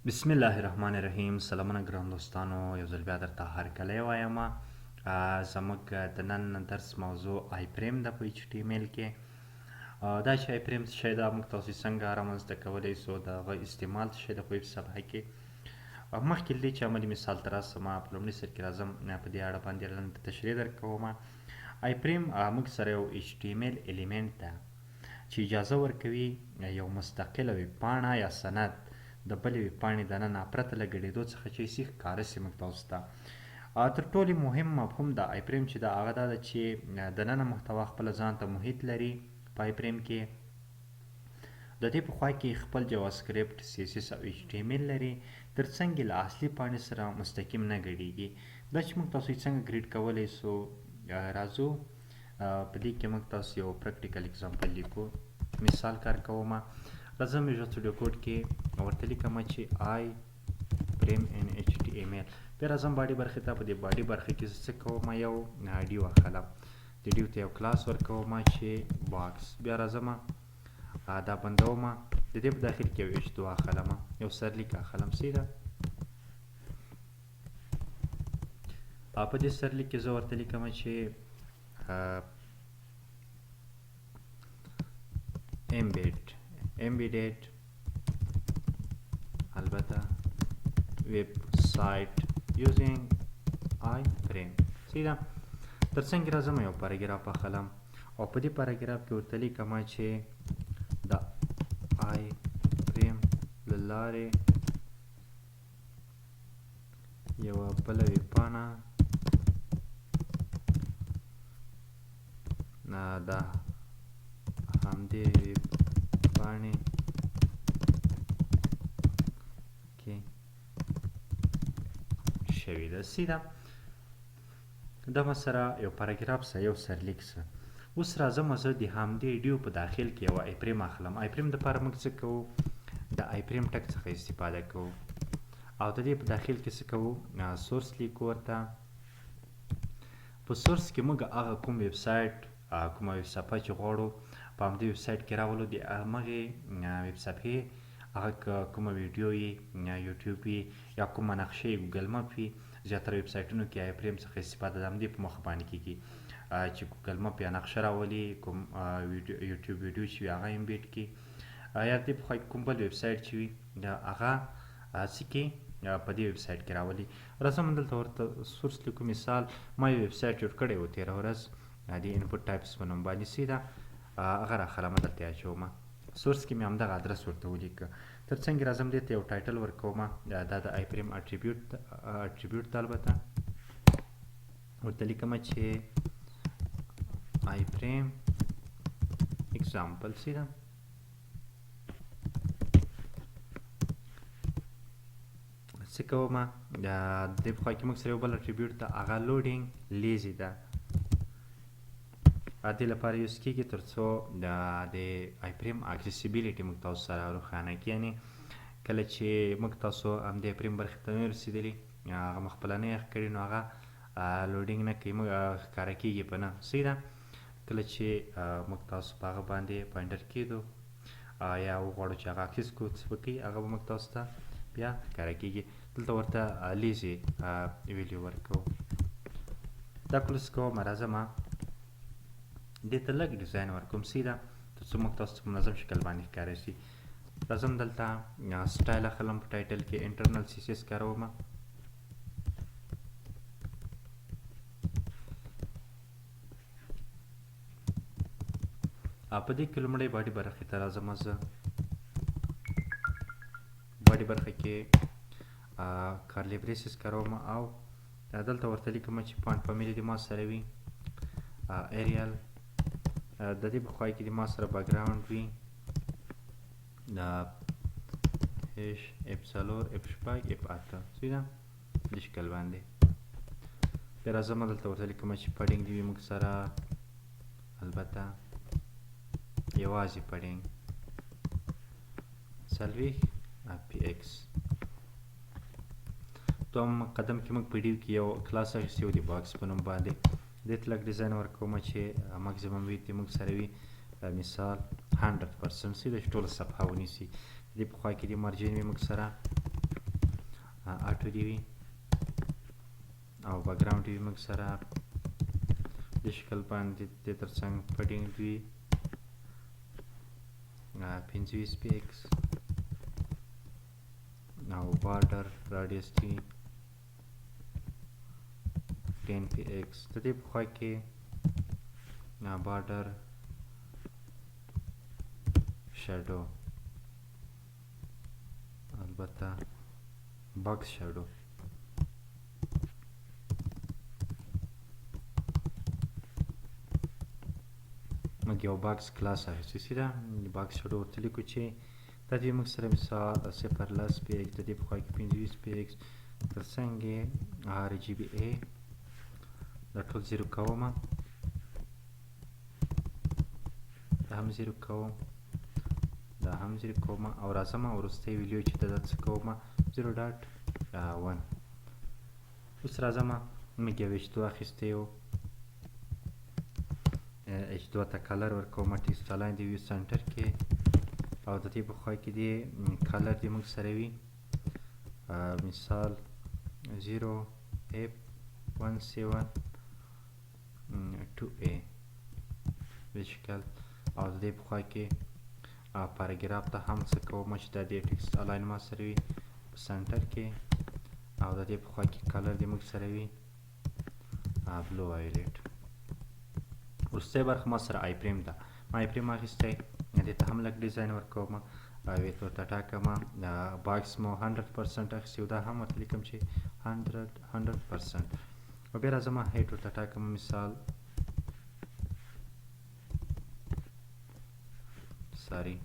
بسم الله الرحمن الرحیم. سلامونه ګران دوستانو، یو ځل بیا درته هرکلی وایم. زموږ د نن درس موضوع آی فریم ده په ایچ ټي ایم ایل کې. دا چې آی فریم څه شی ده، موږ تاسو څنګه رامنځته کولی سو، د هغه استعمال څه شی ده په ویب صفحه کې. مخکې له دې چې عملي مثال ته راسم، په لومړي سر کې راځم په دې اړه باندې لنډه تشریح درکوم. آی فریم موږ سره یو ایچ ټي ایم ایل الیمنټ ده چې اجازه ورکوي یو مستقله ویب پاڼه یا سند د بلې ویب پاڼې دننه پرته له ګډېدو څخه چې سي ښکاره سي موږ تاسو ته. تر ټولو مهم مفهوم د آی فریم چې د هغه دا ده چې دننه محتوا خپله ځان ته محیط لري. په آی فریم کې د دې په خوا کې خپل جاواسکرپټ، سی اس اس او ایچ ټي ایم ایل لري، تر څنګ له اصلي پاڼې سره مستقیم نه ګډېږي. دا چې موږ تاسو یې څنګه ګریډ کولی سو، راځو په دې کې موږ تاسو یو پریکټیکل اګزامپل لیکو. مثال کار کوم. راځم ویژوال سټوډیو کوډ کې ورته لیکم چې آی فریم ان ایچ ټي ایم ایل. بیا راځم باډي برخې ته. په دې باډي برخې کې څه کوم، یو ډیو اخلم. د ډیو ته یو کلاس ورکوم چې باکس. بیا راځم دا بندوم. د دې په داخل کې یو ایچ دو اخلم، یو سرلیک اخلم. سیده په دې سرلیک کې زه ورته لیکم چې embedded البته ویب سایټ using iframe. سیده تر څنګ راځم یو پاراګراف اخلم او په دې پاراګراف کې ورته لیکم چې د آی فریم له لارې یوه بله ویب پاڼه د همدې ویب پاڼې کې شوې ده. سیده دا ما سره یو پاراګراف سه، یو سرلیک سه. اوس راځم زه د همدې ډیو په داخل کې یو آی فریم اخلم. آی فریم دپاره موږ څه کوو، د آی فریم ټک څخه استفاده کوو او د دې په داخل کې څه کوو، سورس لیکو ورته. په سورس کې موږ هغه کوم ویب سایټ، کومه ویب صفحه چې غواړو په همدې ویب سایټ کې راولو. د همغې ویب صفحې هغه کومه ویډیو وي یا یوټیوب وي یا کومه نقشه یې ګوګل مپ وي. زیاتره ویب سایټونو کې آی فریم څخه استفاده د همدې په موخه باندې کېږي چې ګوګل مپ یا نقشه راولي، کوم یوټیوب ویډیو چې وي هغه امبیډ کړي، یا دې په خوا کې کوم بل ویب سایټ چې وي هغه څه کړي په دې ویب سایټ کې راولي. راځم دلته ورته سورس لیکو. مثال ما یو ویب سایټ جوړ کړی و تېره ورځ د انپوټ ټایپس په نوم باندې. سیده هغه راخلم، دلته یې اچوم. سورس کې مې همدغه ادرس ورته ولیکه. تر څنګ راځم دې ته یو ټایټل ورکوم. دا د آی فریم اټریبیوټ ده. البته ورته لیکم چې آی فریم اکزامپل. سیده څه کوم، د دې په خوا کې موږ سره یو بل اټریبیوټ ده، هغه لوډینګ لیزي ده. دې لپاره یوز کېږي تر څو د آی فریم اکسیسیبیلیټي موږ تاسو سره روښانه کړي. یعنې کله چې موږ تاسو همدې آی فریم برخې ته نه رسېدلي، هغه مو خپله نه یخ کړي، نو هغه لوډینګ نه کوي، موږ ښکاره کېږي په نه. سیده کله چې موږ تاسو په هغه باندې پوینټر کېږدو یا وغواړو چې هغه اکسس کړو، څه به کوي، هغه به موږ تاسو ته بیا ښکاره کېږي. دلته ورته لیزي ویلیو ورکوو. دا کلوز کوم. راځم دې ته لږ ډیزاین ورکوم. سیده تر څو موږ تاسو ته په منظم شکل باندې ښکاره شي. راځم دلته سټایل اخلم. په ټایټل کې انټرنل سی اس اس کاروم. په دې کې لومړی باډي برخې ته راځم. زه باډي برخه کې کارلی بریسز کاروم او دلته ورته لیکم چې فونټ فامیلی د ما سره وي، ایریال. د دې په خوا کې د ما سره بیکګراوند وي د F4 F5 F8. سیده دې شکل باندې. بیا راځم دلته ورته لیکم چې پډینګ دې وي موږ سره، البته یوازې پډینګ څلوېښت پی ایکس. دوم قدم کې موږ په ډیو کې یو کلاس اخیستی و د باکس په نوم باندې. دې ته لږ ډیزاین ورکوم چې ماکسیمم ویت دې موږ سره وي مثال 100% سیده چې ټوله صفحه ونیسي. دې په خوا کې د مارجین وي موږ سره اټو دې وي او بیکګراوند دې وي موږ سره د شکل باندې د ترڅنګ پډینګ وي 25 px او بارډر راډیوس دې 10 px د دې په خوا کې بارډر شادو البته باکس شادو موږ یو باکس کلاس اخیستی ده باکس شادو ورته لیکو چې دا دې موږ سره مثال 0 px د دې په خوا کې 25 px ترڅنګ یې RGBA دا ټول زیرو کوم دا هم زیرو کوم دا هم زیرو کوم او راځم وروستی ویډیو چې دا څه کوم 0.1 اوس راځم موږ یو H2 اخیستی یو H2 ته کلر ورکوم ټیکسټ الاین دی وي سنټر کې او د دې په خوا کې دی کلر دی موږ سره وي مثال 0f172a بشکل او د دې په خوا کې پاراګراف ته هم څه کوم چې دا د ټیکسټ الاین ما سره وي په سنټر کې او د دې په خوا کې کلر دی موږ سره وي بلو وایلیټ وروستی برخه ما سره آیفریم ده ما آیفریم اخیستی دې ته هم لږ ډیزاین ورکوم ویت ورته ټاکم باکس مو 100% اخیستی او دا هم ورته لیکم چې 100% او بیا راځم هیټ ورته ټاکم مثال ساری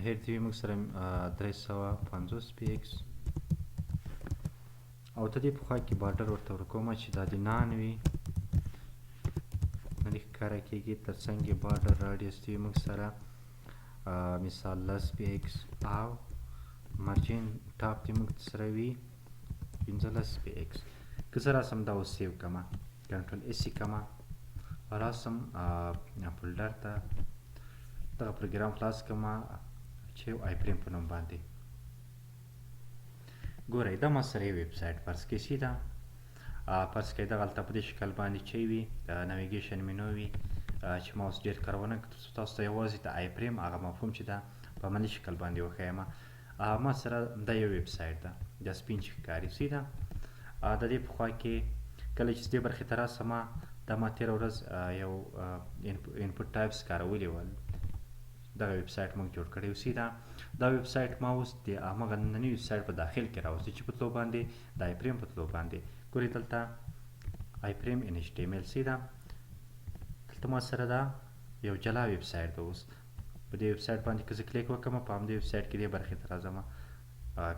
هیټ دی موږ سره 350 px او ته دې په خوا کې بارډر ورته ورکوم چې دا د نان وي نه دې ښکاره کېږي ترڅنګ یې بارډر راډیوس دی موږ سره مثال 10 px او مارجین ټاپ دې موږ سره وي 15 px که زه راسم دا اوس سیو کړم کنټرول اس کړم راسم فولډر ته دغه پروګرام خلاص کړم چې آیفریم په نوم باندې ګورئ دا ما سره یو ویب سایټ فرض کړئ سیده فرض کړئ دغه هلته په دې شکل باندې چې وي نویګیشن منو وي چې ما اوس ډېر کارونه تاسو ته یوازې د آیفریم هغه مفهوم چې ده په عملي شکل باندې وښیم ما سره دا یو ویب سایټ ده دا سپین چې ښکاري سیده د دې په خوا کې کله چې دې برخې ته راسم دا ما تېره ورځ یو انپوټ ټایپس کارولي ول دغه ویب سایټ موږ جوړ کړی و سیده دا ویب سایټ ما اوس د همغه ننني ویب سایټ په داخل کې راوستی چې په تلو باندې د آیفریم په تلو باندې ګورئ دلته آیفریم ان HTML سیده دلته ما سره دا یو جلا ویب سایټ ده اوس په دې ویب سایټ باندې که زه کلیک وکړم په همدې ویب سایټ کې دې برخې ته راځم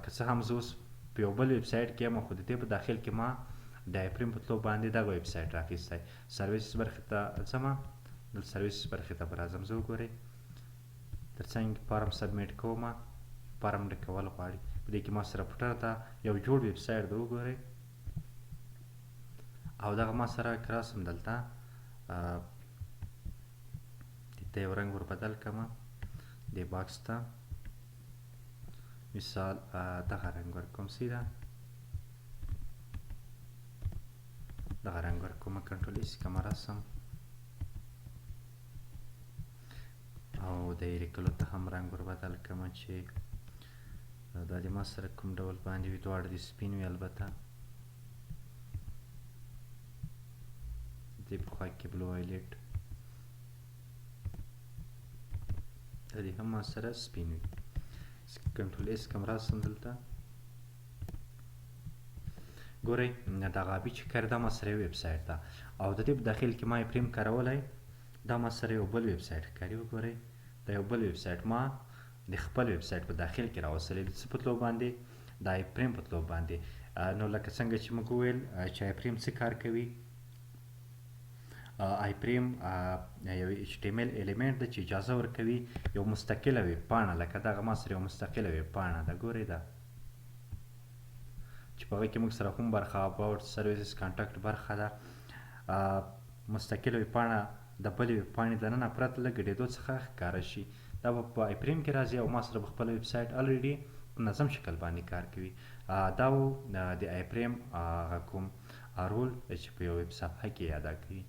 که څه هم زه اوس په یو بل ویب سایټ کې یم خو د دې په داخل کې ما د آیفریم په تلو باندې دغه ویب سایټ راخیستی سرویسز برخې ته ځم دلته سرویسز برخې ته به راځم زه وګورئ ترڅنګ فارم سبمیټ کوم فارم ډکول غواړي په دې کې ما سره فوټر ته یو جوړ ویب سایټ ده وګورئ او دغه ما سره کراسم دلته دلته یو رنګ ور بدل کړم دې باکس ته مثال دغه رنګ ورکوم سیده دغه رنګ ورکوم کنټرول اس کوم راسم او د یې لیکلو ته هم رنګ ور بدل کړم چې دا د ما سره کوم ډول باندې وي دواړه دې سپین وي البته دې په خوا کې بلو وایلیټ دا دې هم ما سره سپین وي کنټرول اس کوم راسم دلته ګورئ دغه ابي چې کار دا ما سره یو ویب سایټ ده او د دې په داخل کې ما آیفریم کارولی دا ما سره یو بل ویب سایټ ښکاري وګورئ دا یو بل ویب سایټ ما د خپل ویب سایټ په داخل کې راوستلی د څه په تلو باندې د آیفریم په تلو باندې نو لکه څنګه چې موږ وویل چې آیفریم څه کار کوي آیفریم یو HTML الیمنټ ده چې اجازه ورکوي یو مستقله ویب پاڼه لکه دغه ما سره یو مستقله ویب پاڼه ده ګورئ ده چې په هغه کې موږ سره کوم برخه اباوټ سرویسز کانټاکټ برخه ده مستقله ویب پاڼه د بلې ویب پاڼې دننه پرته له ګډېدو څخه ښکاره شي. دا به په آیفریم کې راځي او ما سره به خپله ویب سایټ الریډي په منظم شکل باندې کار کوي. دا و د آیفریم هغه کوم رول چې په یو ویب صفحه کې ادا کوي.